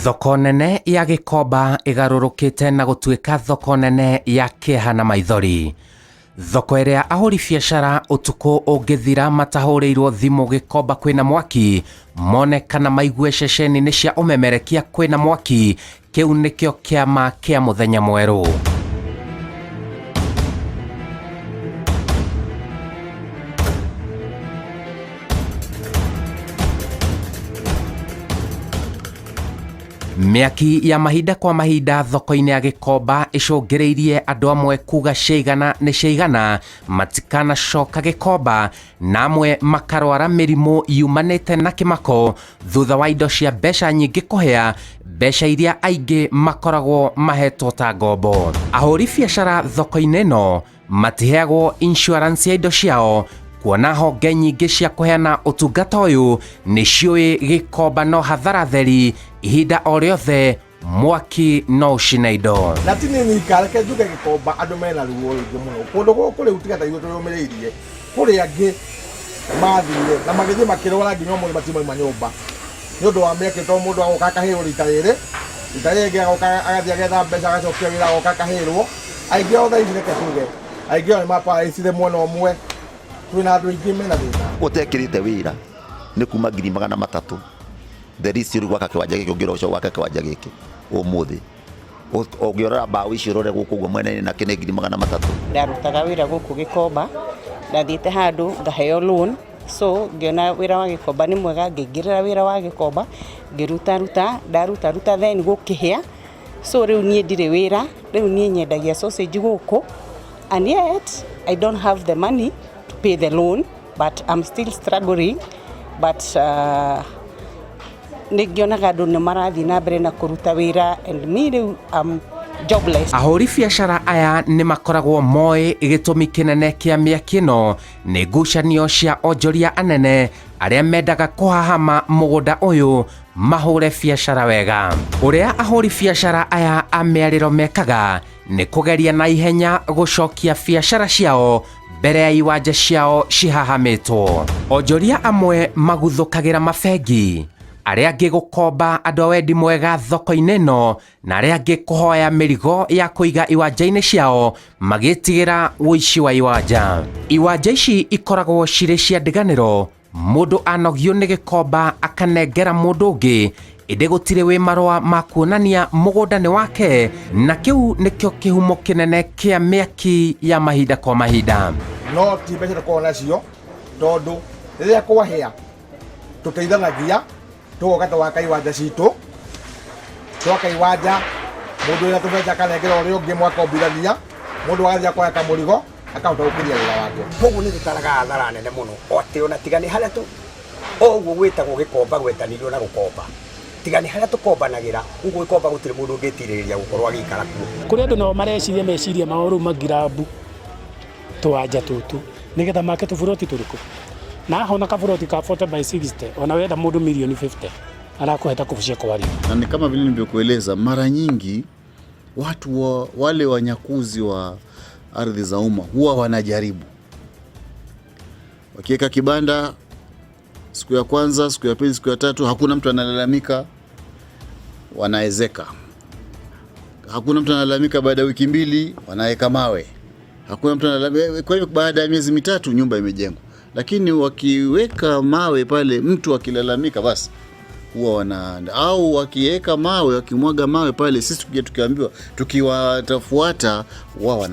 Thoko nene ya Gikomba igarurukite na gutuika thoko nene ya kieha na maithori. Thoko iria ahuri biacara utuku ungithira matahuriirwo thimu Gikomba kwina mwaki monekana maigue ceceni-ini cia umemerekia kwina mwaki. Kiu nikio kiama kia muthenya mweru. Miaki ya mahinda kwa mahinda thoko-ini ya Gikomba icungiriirie andu amwe kuga ciigana ni ciigana matikana coka Gikomba na amwe makarwara mirimu yumanite na kimako thutha wa indo cia mbeca nyingi kuhea mbeca iria aingi makoragwo mahetwo ta ngombo. Ahuri biacara thoko-ini no matiheagwo insurance ya indo ciao kuona honge nyingi cia kuheana utungata uyu ni ciui Gikomba no hathara theri ihinda o riothe mwaki no ucine indo. Na tini ni kareke njuge Gikomba andu mena ruo ruingi muno kundu guku riu tigata igwe tuyumiriirie kuri angi mathire na magithie makirora nginya mu matimo manyumba ni undu wa mieke to mundu agoka kahiro rita riri agathia getha mbeca agacokia wira agoka kahirwo aingi othe icireke tuge aingi oni mapa icire mwena umwe twina andu aingi mena thina utekirite wira ni kuma 300,000 therisi rugwa kiwanja giki ungira ucio gwaka kiwanja giki umuthi ungiorora mbaũ icio rore guku guo mwena-ini na kine 300,000. Ndarutaga wira guku Gikomba ndathiite handu ngaheo loan so ngiona wira wa Gikomba ni mwega ngingirira wira wa Gikomba ndaruta then gukihia so riu nie ndire wira riu nie nyendagia sausage guku and yet I don't have the money to pay the loan but I'm still struggling but nigionaga andu ni marathi na mbere na kuruta wira and me riu I'm jobless. Ahuri biacara aya ni makoragwo moi gitumi kinene kia miaki ino ni ngucanio cia onjoria anene aria mendaga kuhahama mugunda uyu mahure biacara wega. Uria ahuri biacara aya a miariro mekaga ni kugeria na ihenya gucokia biacara ciao mbere ya iwanja ciao cihahamitwo. Onjoria amwe maguthukagira mabengi aria angi gukomba andu a wendi mwega thoko-ini no na aria angi kuhoya mirigo ya kuiga iwanja-ini ciao magitigira uici wa iwanja. Iwanja ici ikoragwo ciri cia ndiganiro mundu anogio ni Gikomba akanengera mundu ungi indi gutire wi marua ma kuonania mugunda ni wake na kiu nikio kihumo kinene kia miaki ya mahinda kwa mahinda. No ti mbeca tukorwo nacio tondu riria kwahia tuteithanagia tugoka twaka iwanja citu twaka iwanja mundu ira tubeca kanengera uri ungi mwaka umbirathia mundu agathia kwaya kamurigo akahota gukiria wira wake. Koguo ni tutaraga athara nene muno oti ona tigani haria tu oguo gwitagwo Gikomba gwetanirio na gukomba tigani haria tukombanagira uguo Gikomba gutire mundu ungitiriria gukorwo agikara kuo kuri andu no mareciria meciria maoru magirabu twanja tutu nigetha make tuburoti turiku na hona kaburoti ka 40/60 ona wenda mundu milioni 50 anakuheta kufushia kwa wali. Na ni kama vile nilivyokueleza mara nyingi watu wale wanyakuzi wa ardhi za umma huwa wanajaribu wakiweka kibanda siku ya kwanza, siku ya pili, siku ya tatu hakuna mtu analalamika, wanaezeka. Hakuna mtu analalamika, baada ya wiki mbili wanaeka mawe. Hakuna mtu analalamika, kwa hiyo baada ya miezi mitatu nyumba imejengwa. Lakini wakiweka mawe pale mtu akilalamika basi huwa wanaanda, au wakiweka mawe wakimwaga mawe pale sisi tukiambiwa tukiwatafuata wao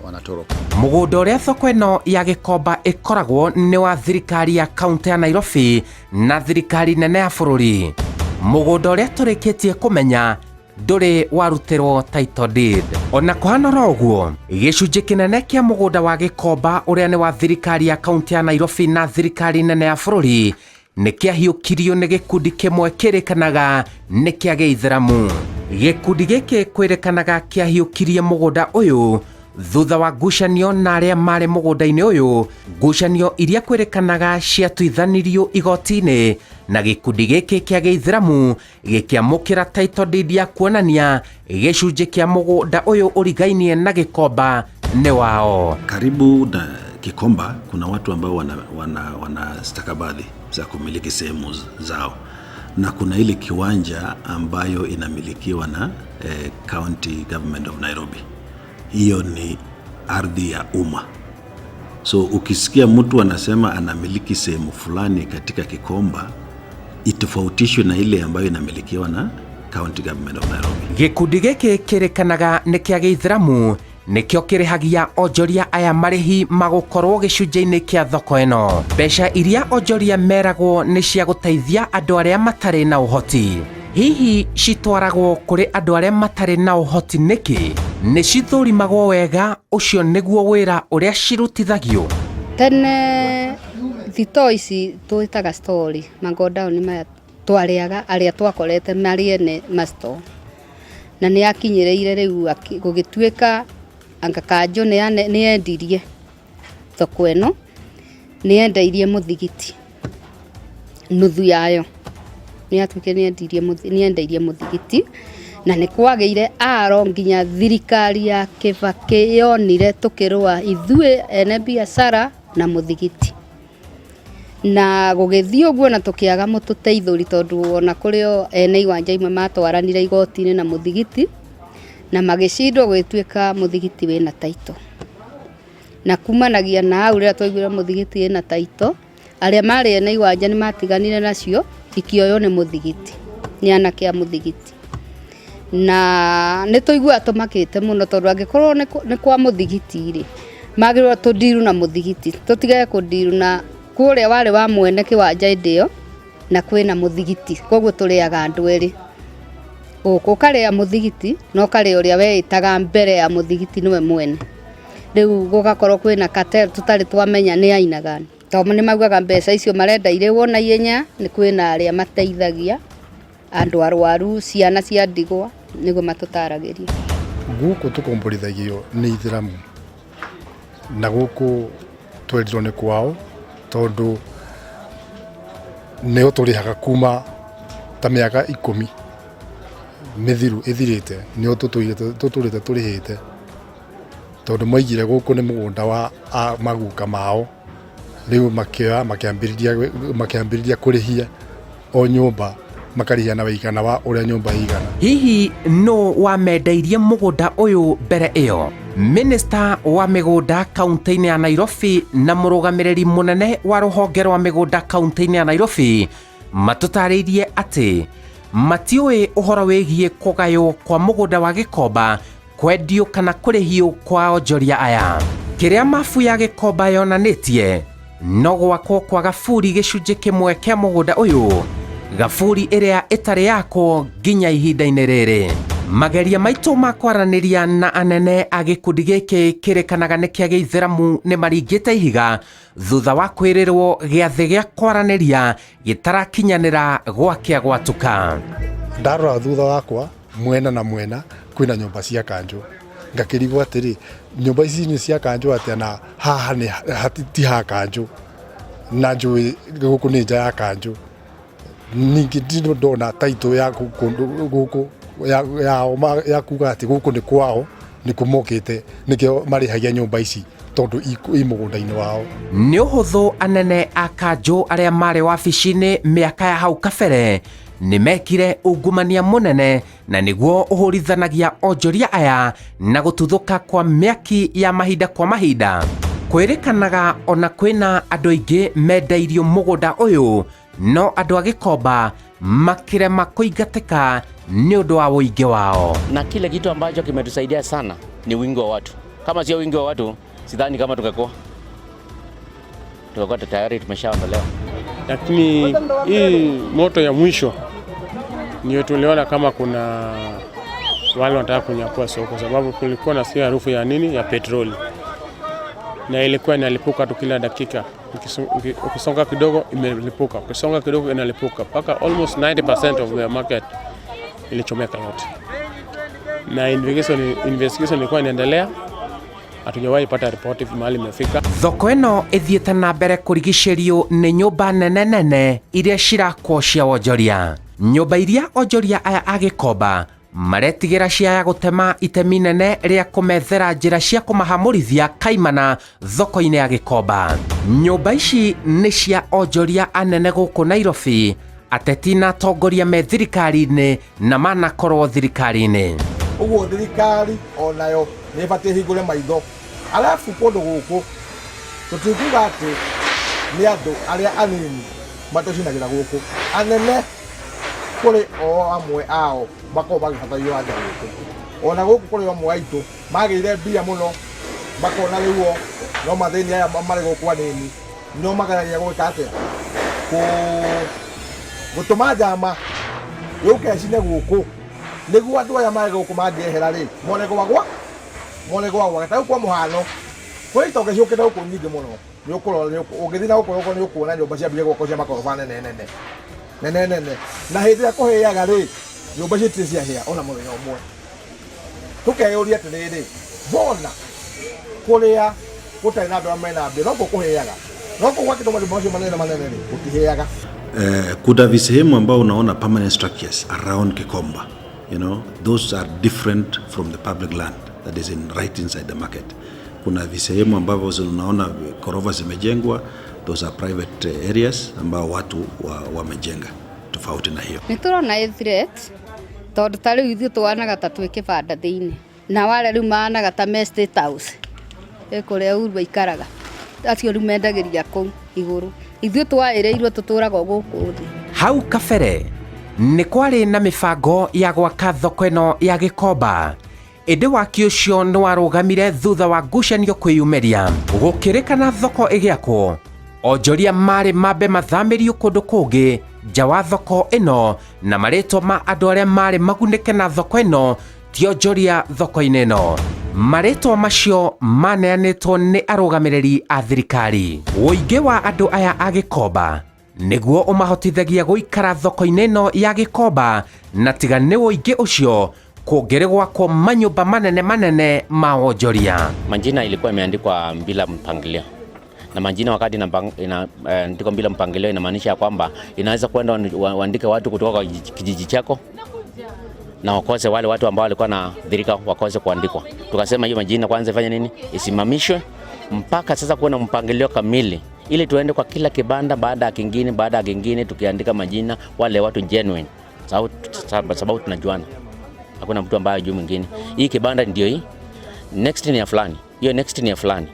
wanatoroka. Mugunda uria thoko ino ya Gikomba ikoragwo ni wa thirikari ya kaunti ya Nairobi na thirikari nene ya bururi. Mugunda uria turikitie kumenya nduri warutirwo title deed. Ona kuhanora uguo gicunji kinene kia mugunda wa Gikomba uria ni wa thirikari ya kaunti ya Nairobi na thirikari nene ya bururi ni kiahiukirio ni gikundi kimwe kirikanaga ni kia Geithiramu. Gikundi giki kwirikanaga kiahiukirie mugunda uyu thutha wa ngucanio na aria mari mugunda-ini uyu, ngucanio iria kwirikanaga ciatuithanirio igoti-ini na gikundi giki kia Geithiramu gikiamukira title deed ya kuonania gicunji kia mugunda uyu urigainie na Gikomba ni wao. Karibu na Gikomba kuna watu ambao wana stakabadhi za kumiliki sehemu zao na kuna ile kiwanja ambayo inamilikiwa na County Government of Nairobi. Hiyo ni ardhi ya umma. So ukisikia mtu anasema anamiliki sehemu fulani katika Gikomba, itofautishwe na ile ambayo inamilikiwa na County Government of Nairobi. Gikundi giki kirikanaga ni kia Gĩithĩramu nikio kirihagia onjoria aya marihi magukorwo gicunjĩ-inĩ kia thoko ĩno. Mbeca iria onjoria meragwo ni cia guteithia andu aria matari na uhoti. Hihi citwaragwo kuri andu aria matari na uhoti niki? Ni cithurimagwo wega ucio niguo wira uria cirutithagio? Tene thito ici twitaga story magodown maya twariaga aria twakorete mariene masto na ni akinyireire riu gugituika anga kanjo ni endirie thoko eno ni endeirie muthigiti nuthu yayo ni atuike ni endeirie muthigiti na ni kwageire aro nginya thirikari ya Kibaki yonire tukirwa ithue ene biashara na muthigiti na gugithio guo na tukiaga mututeithuri tondu ona kurio ene iwanja imwe matwaranire igoti-ini na muthigiti na magicindwo gwituika muthigiti wina taito na kumanagia na au rira twaiguira muthigiti wina taito aria mari ene iwanja ni matiganire nacio ikioyo ni muthigiti ni anake a muthigiti na ni tuigua tumakite muno tondu angikorwo ni kwa muthigiti ri magirwo tundiru na muthigiti tutige kundiru na kuria wari wa mwene kiwanja ndio na kwina muthigiti koguo turiaga andu eri uko karia muthigiti no karia uria weitaga mbere ya muthigiti niwe mwene riu gugakorwo kwina cartel tutari twamenya ni aina gani tondu ni maugaga mbeca icio marenda irĩwwo na ihenya ni kwina aria mateithagia andu arwaru ciana cia ndigwa niguo matutaragiria guku tukomborithagio ni Ithĩramu na guku twerirwo ni kwao tondu neo turihaga kuma ta miaka 10 mithiru ithirite neo tuturite turihite tondu maigire guku ni mugunda wa maguka mao riu makiambiriria kurihia o nyumba makarihia na waigana wa uria nyumba igana. Hihi no wamendeirie mugunda uyu mbere iyo? Minister wa migunda kaunti-ini ya Nairobi na murugamiriri munene wa ruhonge rwa migunda kaunti-ini ya Nairobi matutariirie ati matiui uhoro wigie kugayo kwa mugunda wa Gikomba kwendio kana kurihio kwa onjoria aya. Kiria mafu ya Gikomba yonanitie no gwakwo kwa gaburi gicunji kimwe kia mugunda uyu, gaburi iria itari yako nginya ihinda-ini riri. Mageria maitu ma kwaraniria na anene a gikundi giki kirikanaga ni kia Gĩithĩramu ni maringite ihiga thutha wa kwirirwo giathi gia kwaraniria gitarakinyanira gwakia gwatuka. Ndarora thutha wakwa mwena na mwena kwina nyumba cia kanjo ngakirigwo atiri nyumba ici ni cia kanjo atia na haha ni hatiti ha kanjo na njui guku ni nja ya kanjo ningi ndona taito ya guku ya kuga ati guku ni kwao ni kumokite nikio marihagia nyumba ici tondu i mugunda-ini wao. Ni uhuthu anene a kanjo aria mari wabici-ini miaka ya hau kabere ni mekire ungumania munene na niguo uhurithanagia onjoria aya na gututhuka kwa miaki ya mahinda kwa mahinda. Kwirikanaga ona kwina andu aingi mendeirio mugunda uyu no andu a Gikomba makirema kuingatika ni undu wa uingi wao. Na kile kitu ambacho kimetusaidia sana ni wingi wa watu. Kama sio wingi wa watu, sidhani kama tungekuwa tayari tumeshaondolewa. Lakini hii moto ya mwisho ndio tuliona kama kuna wale wanataka kunyakua soko, kwa sababu kulikuwa na sia harufu ya nini ya petroli na ilikuwa inalipuka tu kila dakika. Ukisonga kidogo imelipuka, ukisonga kidogo inalipuka, mpaka almost 90% of the market ilichomeka yote. Na investigation ilikuwa inaendelea, hatujawahi pata ripoti mahali imefika. Thoko ino ithiete na mbere kurigicerio ni nyumba nene iria cirakwo cia wonjoria. Nyumba iria onjoria aya a Gikomba maretigira ciaya gutema itemi nene ria kumethera njira cia kumahamurithia kaimana thoko-ini ya Gikomba. Nyumba ici ni cia onjoria anene guku Nairobi ateti na atongoria me thirikari-inĩ na manakorwo thirikari-inĩ. Uguo thirikari onayo nĩ ĩbatiĩ hingũre maitho. Alafu kũndũ gũkũ tũtikuga atĩ nĩ andũ arĩa anini matũcinagĩra gũkũ. Anene kũrĩ o amwe ao makorwo magĩbatario anja gũkũ. Ona gũkũ kũrĩ amwe aitũ magĩire mbia mũno makona rĩu no mathĩni aya marĩ gũkũ anini no mageragia gwĩka atĩa gũtũma njama yũke cine gũkũ nĩguo andũ aya marĩ gũkũ mangĩehera rĩ mone gwagwa gataũ kwa mũhano kwĩ itonga ciũkĩte gũkũ nyingĩ mũno nĩ ũkũrora ũngĩthiĩ na gũkũ nĩ ũkuona nyũmba ciambire gwakwo cia makoroba nene na hĩndĩ ĩrĩa kũhĩaga rĩ nyũmba citirĩ ciahĩa ona mũthenya ũmwe. Tũkeyũria atĩrĩrĩ bona kũrĩa gũtarĩ na andũ arĩa mena mbia no kũhĩaga no gwakĩtwo majumba macio manene rĩ gũtihĩaga. Kuna visehemu ambao unaona permanent structures around Gikomba, you know, those are different from the public land that is right inside the market. Kuna visehemu ambavyo unaona korova zimejengwa, those are private areas ambao watu wamejenga tofauti na hiyo. Nĩtũrona threat tondũ ta rĩu ithuĩ tũwanaga ta twĩ kĩbanda thĩinĩ na wale rĩu mahanaga ta me state house kũrĩa urwa ikaraga acio rĩu mendagĩria kũu igũrũ ithuĩ twaĩrĩirwo tũtũraga gũkũ thĩ. Hau kabere nĩ kwarĩ na mĩbango ya gwaka thoko ĩno ya Gikomba. Ĩndĩ waki ũcio nĩ warũgamire thutha wa ngucanio kwĩyumĩria. Gũkĩrĩkana thoko ĩgĩakwo onjoria marĩ mambe mathamĩrio kũndũ kũngĩ nja wa thoko ĩno na marĩtwa ma andũ arĩa marĩ magunĩke na thoko ĩno ti onjoria thoko-inĩ ĩno. Marĩtwa macio maneanĩtwo nĩ arũgamĩrĩri a thirikari. Ũingĩ wa andũ aya a Gikomba nĩguo ũmahotithagia gũikara thoko-inĩ ĩno ya Gikomba na tiga nĩ ũingĩ ũcio kũngĩrĩ gwakwo manyũmba manene ma onjoria. Majina ilikuwa imeandikwa bila mpangilio. Na majina wakati inaandikwa bila mpangilio inamaanisha kwamba inaweza kwenda uandike watu kutoka kijiji chako na wakose wale watu ambao walikuwa na dhirika wakose kuandikwa. Tukasema hiyo majina kwanza ifanye nini? Isimamishwe mpaka sasa kuwe na mpangilio kamili ili tuende kwa kila kibanda baada ya kingine tukiandika majina wale watu genuine. Sababu tunajuana. Hakuna mtu ambaye hajui mwingine. Hii kibanda ndio hii. Next ni ya fulani. Hiyo next ni ya fulani.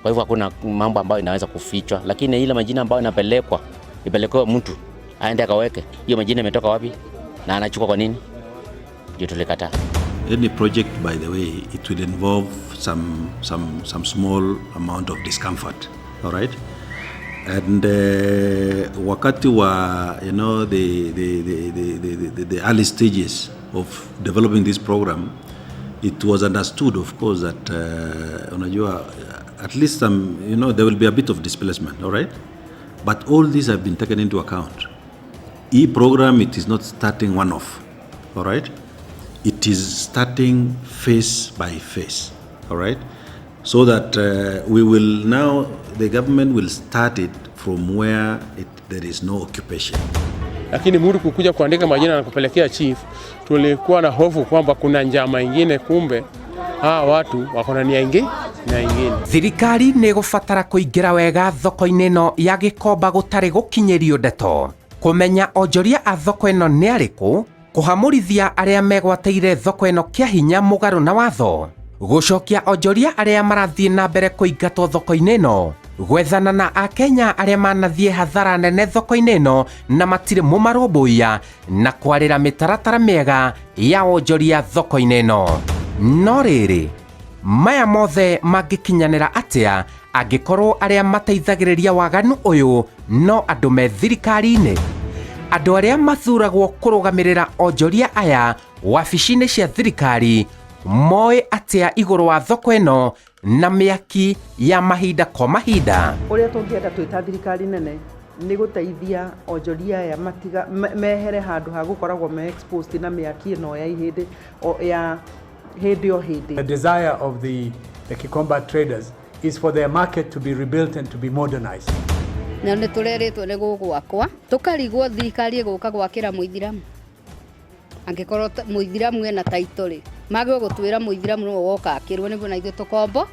Kwa hivyo hakuna mambo ambayo inaweza kufichwa, lakini ile majina ambayo ipelekwe mtu aende akaweke hiyo majina imetoka wapi na anachukua kwa nini, ndio tulikataa. Any project, by the way, it will involve some small amount of discomfort, all right? And wakati wa the early stages of developing this program, it was understood, of course, that unajua at least there will be a bit of displacement, all right? But all these have been taken into account. E-program, it is not starting one-off, all right? It is starting phase by phase, all right? So that we will now, the government will start it from where there is no occupation. Lakini Murika kukuja kuandika majina na kupelekea chief, tulikuwa na hofu kwamba kuna njama ingine, kumbe watu wako na nia ingine. Thirikari nĩ gũbatara kũingĩra wega thoko-inĩ ĩno ya Gikomba gũtarĩ gũkinyĩrio ndeto. Kũmenya onjoria a thoko ĩno nĩ arĩkũ, kũhamũrithia arĩa megwatĩire thoko ĩno kĩa hinya mũgarũ na watho, gũcokia onjoria arĩa marathiĩ na mbere kũingatwo thoko-inĩ ĩno, gwethana na Akenya arĩa manathiĩ hathara nene thoko-inĩ ĩno na matirĩ mũmarũmbũiya na kwarĩra mĩtaratara mĩega ya onjoria thoko-inĩ ĩno. No rĩrĩ, maya mothe mangĩkinyanĩra atĩa angĩkorwo arĩa mateithagĩrĩria waganu ũyũ no andũ me thirikari-inĩ? Andũ arĩa mathuragwo kũrũgamĩrĩra onjoria aya wabici-inĩ cia thirikari moĩ atĩa igũrũ wa thoko ĩno na mĩaki ya mahinda kwa mahinda? Ũrĩa tũngĩenda twĩta thirikari nene nĩ gũteithia onjoria aya mehere handũ ha gũkoragwo me exposed na mĩaki ĩno ya ihĩndĩ ya hĩndĩ o hĩndĩ. The desire of the Gikomba traders is for their market to be rebuilt and to be modernized. Na nĩ tũrerĩtwo nĩ gũgwakwa, tũkarigwo thirikari ĩgũka gwakĩra mũithiramu. Angĩkorwo mũithiramu ena title rĩ, magĩrĩirwo gũtwĩra mũithiramu no woka akĩrwo nĩguo na ithuĩ tũkombo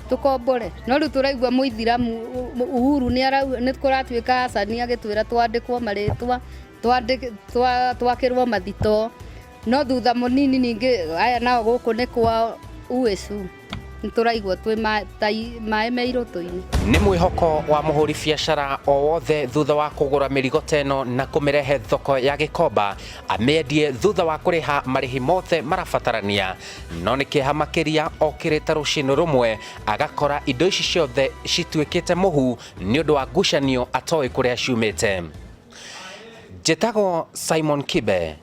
tukombore no riu turaigua muithiramu Uhuru ni kuratuika Hassan agitwira twandikwo maritwa twakirwo mathito no thutha munini ningi aya nao guku ni kwa uesu turaigua twi mai meiroto-ini. Nĩ mwĩhoko wa mũhũri biacara o wothe thutha wa kũgũra mĩrigo teno na kũmĩrehe thoko ya Gikomba amĩendie thutha wa kũrĩha marĩhi mothe marabatarania, no nĩ kĩeha makĩria okĩrĩte rũciinĩ rũmwe agakora indo ici ciothe cituĩkĩte mũhu nĩ ũndũ wa ngucanio atoĩ kũrĩa ciumĩte. Njĩtagwo Simon Kibe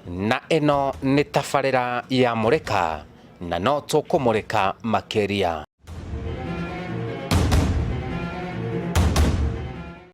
na ĩno nĩ tabarĩra ya Murika na no tũkũmũrĩka makĩria.